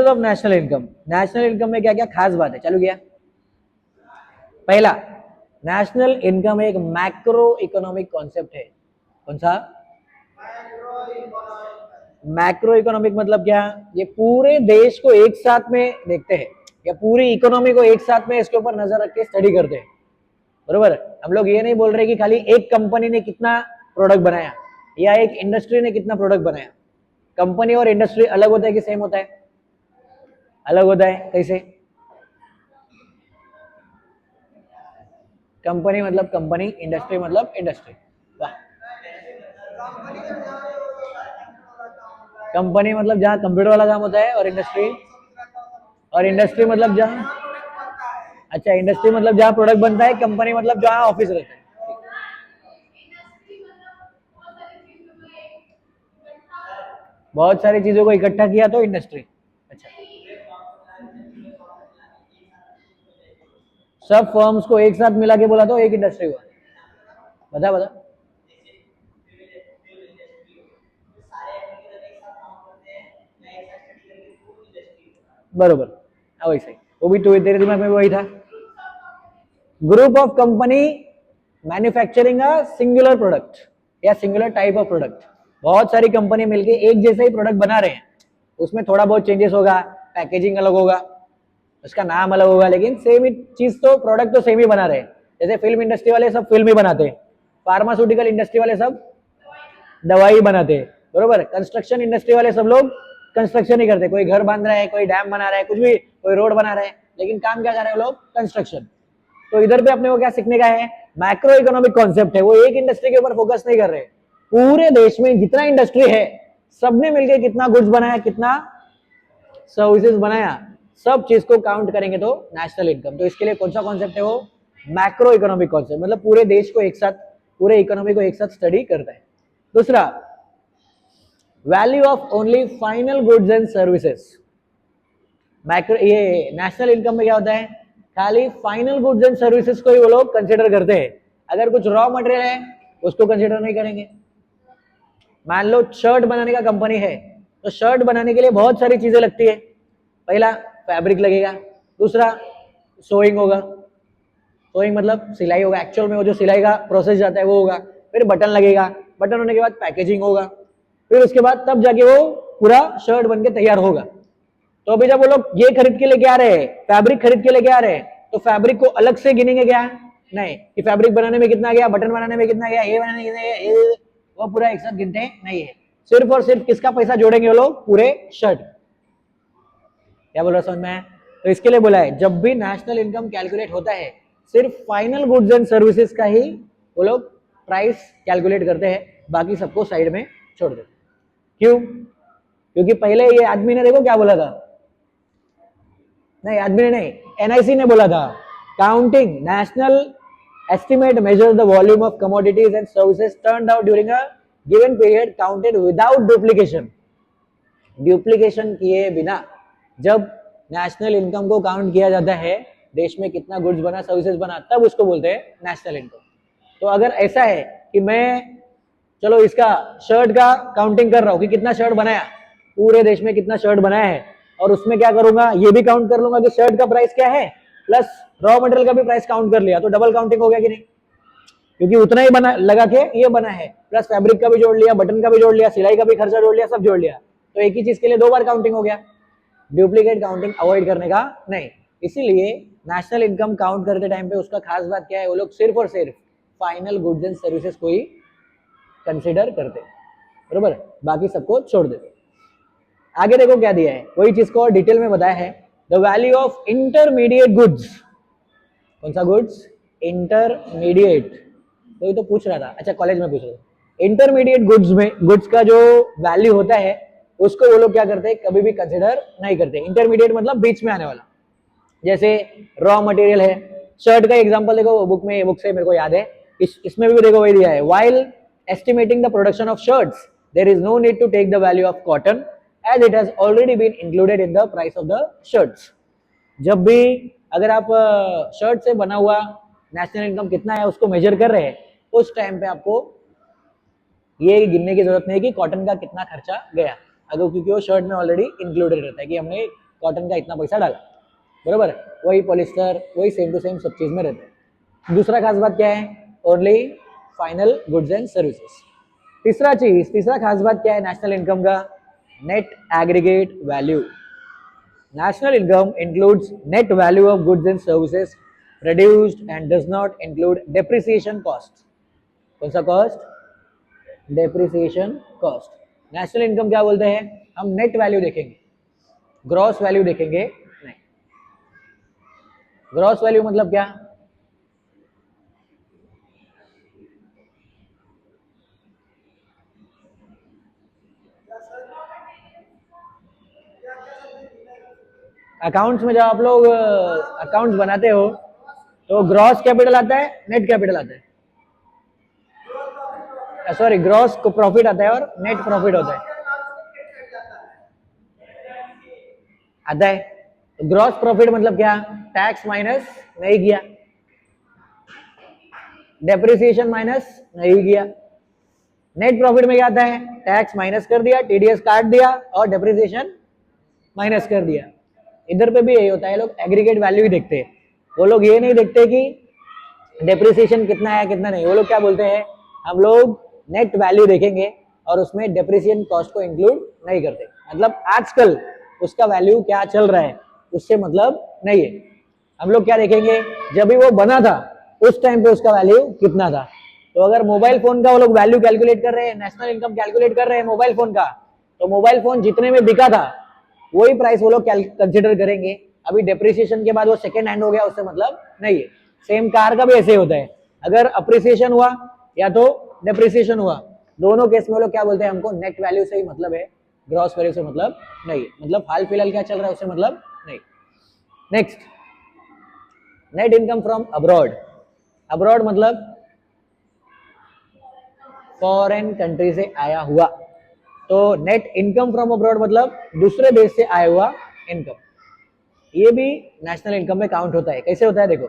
Of national income. National income में क्या क्या खास बात है, चालू किया। पहला, नेशनल इनकम एक मैक्रो इकोनॉमिक कॉन्सेप्ट है। कौन सा? मैक्रो इकोनॉमिक मतलब क्या? ये पूरे देश को एक साथ में देखते हैं, या पूरी इकोनॉमी को एक साथ में इसके ऊपर नजर रख के स्टडी करते हैं, बरोबर। हम लोग ये नहीं बोल रहे कि खाली एक कंपनी ने कितना प्रोडक्ट बनाया या एक इंडस्ट्री ने कितना प्रोडक्ट बनाया। कंपनी और इंडस्ट्री अलग होता है कि सेम होता है? अलग होता है। कैसे? कंपनी मतलब कंपनी, इंडस्ट्री मतलब इंडस्ट्री। वाह। कंपनी मतलब जहाँ कंप्यूटर वाला काम होता है, और इंडस्ट्री मतलब जहाँ, अच्छा, इंडस्ट्री मतलब जहाँ प्रोडक्ट बनता है, कंपनी मतलब जहाँ ऑफिस रहता है। बहुत सारी चीजों को इकट्ठा किया तो इंडस्ट्री। अच्छा, सब फर्म्स को एक साथ मिला के बोला तो एक इंडस्ट्री हुआ। बता बता। बरोबर, हाँ वैसे ही। वो भी तो तेरे दिमाग में वही था। Group of company manufacturing a singular product या सिंगुलर टाइप ऑफ प्रोडक्ट। बहुत सारी कंपनी मिलके एक जैसा ही प्रोडक्ट बना रहे हैं, उसमें थोड़ा बहुत चेंजेस होगा, पैकेजिंग अलग होगा, उसका नाम अलग होगा, लेकिन सेम ही चीज, तो प्रोडक्ट तो सेम ही बना रहे हैं। जैसे फिल्म इंडस्ट्री वाले सब फिल्म ही बनाते हैं, फार्मास्यूटिकल इंडस्ट्री वाले सब दवाई बनाते हैं, बरोबर। कंस्ट्रक्शन इंडस्ट्री वाले सब लोग कंस्ट्रक्शन ही करते हैं, कोई घर बांध रहा है, कोई डैम बना रहा है, कुछ भी, कोई रोड बना रहा है, लेकिन काम क्या कर रहे हैं लोग? कंस्ट्रक्शन। तो इधर पे अपने को क्या सीखने का है? मैक्रो इकोनॉमिक कॉन्सेप्ट है। वो एक इंडस्ट्री के ऊपर फोकस नहीं कर रहे, पूरे देश में जितना इंडस्ट्री है सबने मिलकर कितना गुड्स बनाया, कितना सर्विसेज बनाया, सब चीज को काउंट करेंगे तो नेशनल इनकम। तो इसके लिए कौन सा कॉन्सेप्ट है? वो मैक्रो इकोनॉमिक कॉन्सेप्ट, मतलब पूरे देश को एक साथ, पूरे इकोनॉमी को एक साथ स्टडी करता है। दूसरा, value of only final goods and services. Macro, ये नेशनल इनकम में क्या होता है? खाली फाइनल गुड्स एंड सर्विसेज को ही वो लोग कंसिडर करते हैं। अगर कुछ रॉ मटेरियल है उसको कंसिडर नहीं करेंगे। मान लो शर्ट बनाने का कंपनी है, तो शर्ट बनाने के लिए बहुत सारी चीजें लगती है। पहला, फैब्रिक लगेगा। दूसरा, सोइंग होगा। सोइंग मतलब सिलाई होगा, एक्चुअल में वो जो सिलाई का प्रोसेस जाता है वो होगा। फिर बटन लगेगा, बटन होने के बाद पैकेजिंग होगा, फिर उसके बाद तब जाके वो पूरा शर्ट बन के तैयार होगा। तो अभी जब वो लोग ये खरीद के लेके आ रहे हैं, फैब्रिक खरीद के लेके आ रहे हैं, तो फैब्रिक को अलग से गिनेंगे क्या? नहीं, कि फैब्रिक बनाने में कितना गया, बटन बनाने में कितना गया, ये बनाने में कितना गया, वो पूरा एक साथ गिनते नहीं है। सिर्फ और सिर्फ किसका पैसा जोड़ेंगे वो लोग? पूरे शर्ट। क्या बोल रहा समझ में? तो इसके लिए बोला है, जब भी नेशनल इनकम कैलकुलेट होता है, सिर्फ फाइनल गुड्स एंड सर्विसेज का ही वो लोग प्राइस कैलकुलेट करते हैं, बाकी सबको साइड में छोड़ देते। क्यों? क्योंकि पहले ये आदमी ने देखो क्या बोला था, नहीं आदमी ने नहीं, एनआईसी ने बोला था, counting national estimate measures the volume of commodities and services turned out during a given period counted without duplication। Duplication किए बिना जब नेशनल इनकम को काउंट किया जाता है, देश में कितना गुड्स बना, सर्विसेज बना, तब उसको बोलते हैं नेशनल इनकम। तो अगर ऐसा है कि मैं, चलो इसका शर्ट का काउंटिंग कर रहा हूँ कि कितना शर्ट बनाया, पूरे देश में कितना शर्ट बनाया है, और उसमें क्या करूंगा, ये भी काउंट कर लूंगा कि शर्ट का प्राइस क्या है, प्लस रॉ मटेरियल का भी प्राइस काउंट कर लिया, तो डबल काउंटिंग हो गया कि नहीं? क्योंकि उतना ही बना लगा के ये बना है, प्लस फैब्रिक का भी जोड़ लिया, बटन का भी जोड़ लिया, सिलाई का भी खर्चा जोड़ लिया, सब जोड़ लिया, तो एक ही चीज के लिए दो बार काउंटिंग हो गया। डुप्लीकेट काउंटिंग अवॉइड करने का नहीं। इसीलिए नेशनल इनकम काउंट करते टाइम पे उसका खास बात क्या है, वो लोग सिर्फ और सिर्फ फाइनल गुड्स एंड सर्विसेज को ही कंसिडर करते, बरोबर, बाकी सबको छोड़ देते। आगे देखो क्या दिया है, वही चीज को डिटेल में बताया है, the value of intermediate goods. कौन सा गुड्स? इंटरमीडिएट। तो ये तो पूछ रहा था, अच्छा कॉलेज में पूछ रहा था। इंटरमीडिएट गुड्स में, गुड्स का जो वैल्यू होता है उसको वो लोग क्या करते हैं, कभी भी कंसिडर नहीं करते। इंटरमीडिएट मतलब बीच में आने वाला। जैसे रॉ मटेरियल है, शर्ट का एग्जांपल देखो, बुक में, बुक से मेरे को याद है, इसमें भी देखो वही दिया है, while estimating the production of shirts there is no need to take the value of cotton as it has already been included in the price of the shirts. जब भी अगर आप शर्ट से बना हुआ नेशनल इनकम कितना है उसको मेजर कर रहे हैं, उस टाइम पे आपको ये गिनने की जरूरत नहीं है कि कॉटन का कितना खर्चा गया, अगर, क्योंकि वो शर्ट में ऑलरेडी इंक्लूडेड रहता है कि हमने कॉटन का इतना पैसा डाला, बरोबर, वही पॉलिस्टर, वही सेम टू सेम सब चीज में रहता है। दूसरा खास बात क्या है, only final goods and services. तीसरा खास बात क्या है नेशनल इनकम का, net aggregate value. National income includes net value of goods and services produced and does not include depreciation cost. कौन सा cost, depreciation cost. National income क्या बोलते हैं, हम नेट वैल्यू देखेंगे, ग्रॉस वैल्यू देखेंगे नहीं। ग्रॉस वैल्यू मतलब क्या, अकाउंट्स में जब आप लोग अकाउंट्स बनाते हो तो ग्रॉस कैपिटल आता है, नेट कैपिटल आता है, सॉरी ग्रॉस प्रॉफिट आता है और नेट प्रॉफिट होता है, आता है। ग्रॉस प्रॉफिट मतलब क्या, टैक्स माइनस नहीं किया, डेप्रिसिएशन माइनस नहीं किया। नेट प्रॉफिट में क्या आता है, टैक्स माइनस कर दिया, टीडीएस काट दिया और डेप्रिसिएशन माइनस कर दिया। इधर पे भी यही होता है, लोग एग्रीगेट वैल्यू ही देखते हैं, वो लोग ये नहीं देखते कि डेप्रिसिएशन कितना है कितना नहीं। वो लोग क्या बोलते हैं, हम लोग नेट वैल्यू देखेंगे और उसमें डेप्रिसिएशन कॉस्ट को इंक्लूड नहीं करते, मतलब आजकल उसका वैल्यू क्या चल रहा है उससे मतलब नहीं है। हम लोग क्या देखेंगे, जब भी वो बना था उस टाइम पे उसका वैल्यू कितना था। तो अगर मोबाइल फोन का वो लोग वैल्यू कैलकुलेट कर रहे हैं, नेशनल इनकम कैलकुलेट कर रहे हैं मोबाइल फोन का, तो मोबाइल फोन जितने में बिका था वही प्राइस वो लोग कंसिडर करेंगे। अभी डेप्रिसिएशन के बाद वो सेकेंड हैंड हो गया उससे मतलब नहीं है। सेम कार का भी ऐसे होता है, अगर अप्रिसिएशन हुआ या तो डेप्रिसिएशन हुआ, दोनों केस में वो लोग क्या बोलते हैं, हमको नेट वैल्यू से ही मतलब है, ग्रॉस वैल्यू से मतलब नहीं है, मतलब हाल फिलहाल क्या चल रहा है उससे मतलब नहीं। Next, net income from abroad. Abroad मतलब फॉरेन कंट्री से आया हुआ, तो नेट इनकम फ्रॉम अब्रॉड मतलब दूसरे देश से आया हुआ इनकम, ये भी नेशनल इनकम में काउंट होता है। कैसे होता है देखो,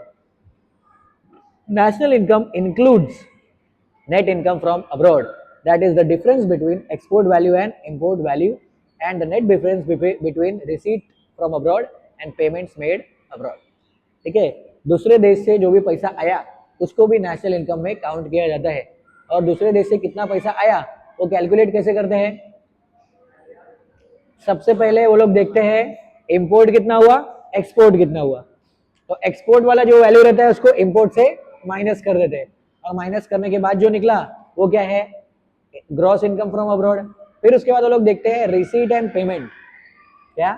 national income includes net income from abroad, that is the difference between export value and import value and the net difference between receipt from abroad and payments made abroad। ठीक है, दूसरे देश से जो भी पैसा आया उसको भी नेशनल इनकम में काउंट किया जाता है। और दूसरे देश से कितना पैसा आया वो कैलकुलेट कैसे करते हैं, सबसे पहले वो लोग देखते हैं इंपोर्ट कितना हुआ, एक्सपोर्ट कितना हुआ, तो एक्सपोर्ट वाला जो वैल्यू रहता है उसको इंपोर्ट से माइनस कर देते हैं, और माइनस करने के बाद जो निकला वो क्या है, ग्रॉस इनकम फ्रॉम अब्रॉड। फिर उसके बाद वो लोग देखते हैं रिसीट एंड पेमेंट। क्या,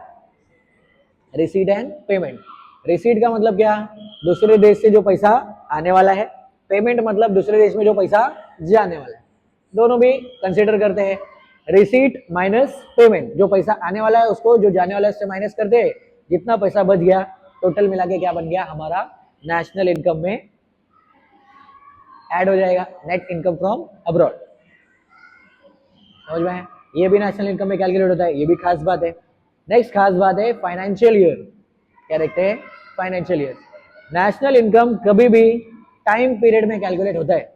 रिसीट एंड पेमेंट। रिसीट का मतलब क्या, दूसरे देश से जो पैसा आने वाला है, पेमेंट मतलब दूसरे देश में जो पैसा जाने वाला है, दोनों भी कंसिडर करते हैं। रिसीट माइनस पेमेंट, जो पैसा आने वाला है उसको जो जाने वाला है उससे माइनस करते हैं, जितना पैसा बच गया टोटल मिला के क्या बन गया हमारा नेशनल इनकम में ऐड हो जाएगा, नेट इनकम फ्रॉम अब्रॉड। समझ में है, ये भी नेशनल इनकम में कैलकुलेट होता है, ये भी खास बात है। नेक्स्ट खास बात है फाइनेंशियल ईयर। क्या देखते हैं, फाइनेंशियल ईयर। नेशनल इनकम कभी भी टाइम पीरियड में कैलकुलेट होता है,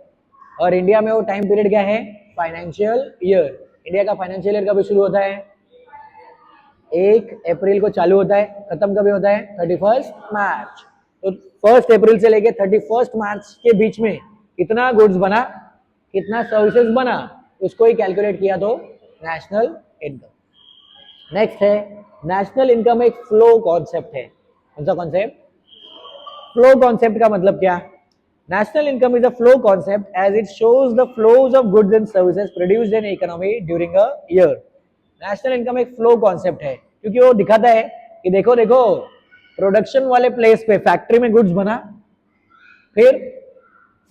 और इंडिया में वो टाइम पीरियड क्या है, फाइनेंशियल ईयर। इंडिया का फाइनेंशियल ईयर कभी शुरू होता है, 1 अप्रैल को चालू होता है, खत्म कभी होता है 31 मार्च। तो 1 अप्रैल से लेके 31 मार्च के बीच में कितना गुड्स बना, कितना सर्विसेज बना, उसको ही कैलकुलेट किया तो नेशनल इनकम। नेक्स्ट है, नेशनल इनकम एक फ्लो कॉन्सेप्ट है। कौन सा कॉन्सेप्ट, फ्लो कॉन्सेप्ट का मतलब क्या, national income is a flow concept as it shows the flows of goods and services produced in economy during a year. National income एक flow concept है क्योंकि वो दिखाता है कि देखो देखो प्रोडक्शन वाले प्लेस पे फैक्ट्री में गुड्स बना, फिर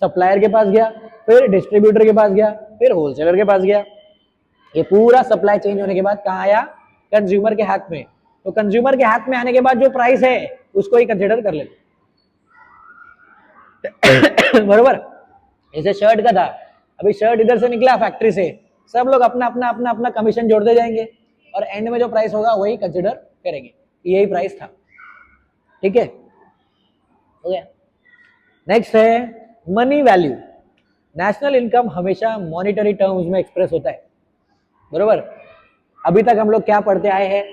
सप्लायर के पास गया, फिर डिस्ट्रीब्यूटर के पास गया, फिर होलसेलर के पास गया, ये पूरा सप्लाई चेंज होने के बाद कहाँ आया, कंज्यूमर के हाथ में। तो कंज्यूमर के हाथ में आने के बाद जो प्राइस है उसको ही कंसिडर कर लेते बरोबर। जैसे शर्ट का था, अभी शर्ट इधर से निकला फैक्ट्री से, सब लोग अपना अपना अपना अपना कमीशन जोड़ते जाएंगे और एंड में जो प्राइस होगा वही कंसिडर करेंगे, यही प्राइस था। ठीक है, हो गया। नेक्स्ट है मनी वैल्यू। नेशनल इनकम हमेशा मॉनिटरी टर्म्स में एक्सप्रेस होता है, बरोबर। अभी तक हम लोग क्या पढ़ते आए हैं,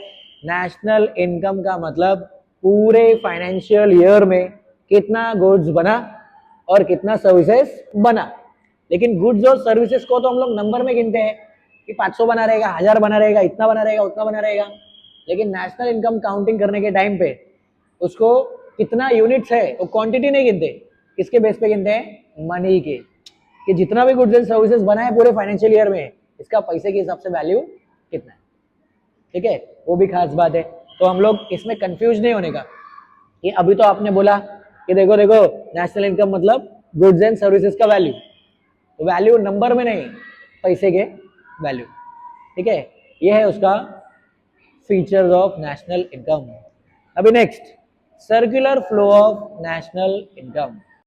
नेशनल इनकम का मतलब पूरे फाइनेंशियल ईयर में कितना गुड्स बना और कितना सर्विसेज बना। लेकिन गुड्स और सर्विसेज को तो हम लोग नंबर में गिनते हैं कि 500 बना रहेगा, 1000 बना रहेगा, इतना बना रहेगा, उतना बना रहेगा। लेकिन नेशनल इनकम काउंटिंग करने के टाइम पे उसको कितना यूनिट्स है वो क्वांटिटी नहीं गिनते, किसके बेस पे गिनते हैं? मनी के, कि जितना भी गुड्स एंड सर्विसेज बना है पूरे फाइनेंशियल ईयर में इसका पैसे के हिसाब से वैल्यू कितना है। ठीक है, वो भी खास बात है। तो हम लोग इसमें कंफ्यूज नहीं होने का। ये अभी तो आपने बोला कि देखो देखो नेशनल इनकम मतलब गुड्स एंड सर्विसेज का वैल्यू, तो वैल्यू नंबर में नहीं, पैसे के वैल्यू। ठीक है, ये है उसका फीचर्स ऑफ नेशनल इनकम। अभी next, circular flow of national income.